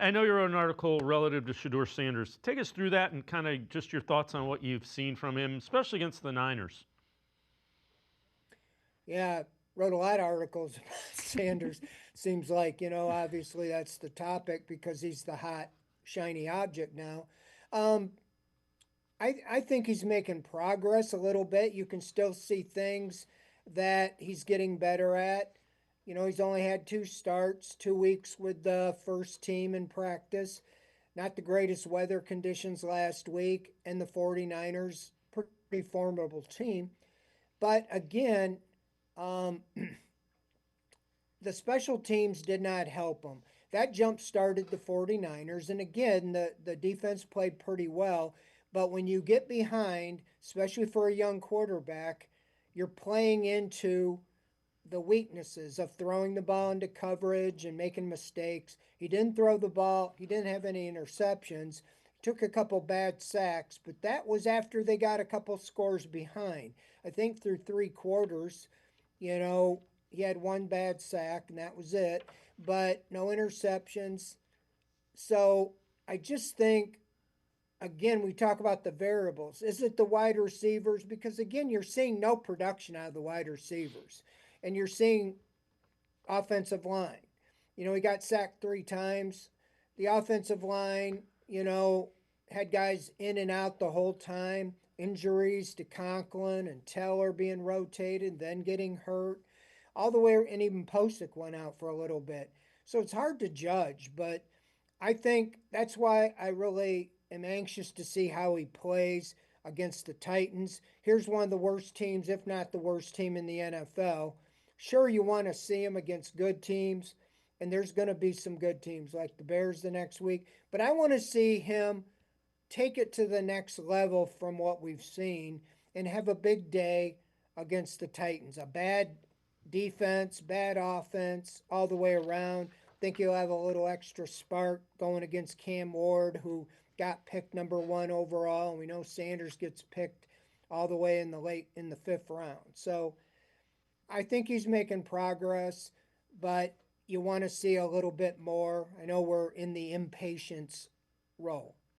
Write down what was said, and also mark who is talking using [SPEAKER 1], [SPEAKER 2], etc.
[SPEAKER 1] I know you wrote an article relative to Shedeur Sanders. Take us through that and kind of just your thoughts on what you've seen from him, especially against the Niners.
[SPEAKER 2] Yeah, wrote a lot of articles about Sanders. Seems like, obviously that's the topic because he's the hot, shiny object now. Um, I think he's making progress a little bit. You can still see things that he's getting better at. He's only had two starts, 2 weeks with the first team in practice. Not the greatest weather conditions last week, and the 49ers, pretty formidable team. But again, um, the special teams did not help them. That jump started the 49ers. And again, the defense played pretty well. But when you get behind, especially for a young quarterback, you're playing into the weaknesses of throwing the ball into coverage and making mistakes. He didn't throw the ball, he didn't have any interceptions. He took a couple bad sacks, but that was after they got a couple scores behind. I think through 3 quarters, you know, he had one bad sack and that was it, but no interceptions. So I just think, again, we talk about the variables. Is it the wide receivers? Because again, you're seeing no production out of the wide receivers, and you're seeing offensive line. He got sacked 3 times. The offensive line, had guys in and out the whole time. Injuries to Conklin and Teller being rotated, then getting hurt, all the way, and even Posick went out for a little bit. So it's hard to judge, but I think that's why I really am anxious to see how he plays against the Titans. Here's one of the worst teams, if not the worst team in the NFL. Sure, you want to see him against good teams, and there's going to be some good teams like the Bears the next week, but I want to see him take it to the next level from what we've seen and have a big day against the Titans. A bad defense, bad offense, all the way around. Think he'll have a little extra spark going against Cam Ward, who got picked number 1 overall, and we know Sanders gets picked all the way in the 5th round. So I think he's making progress, but you want to see a little bit more. I know we're in the impatience role.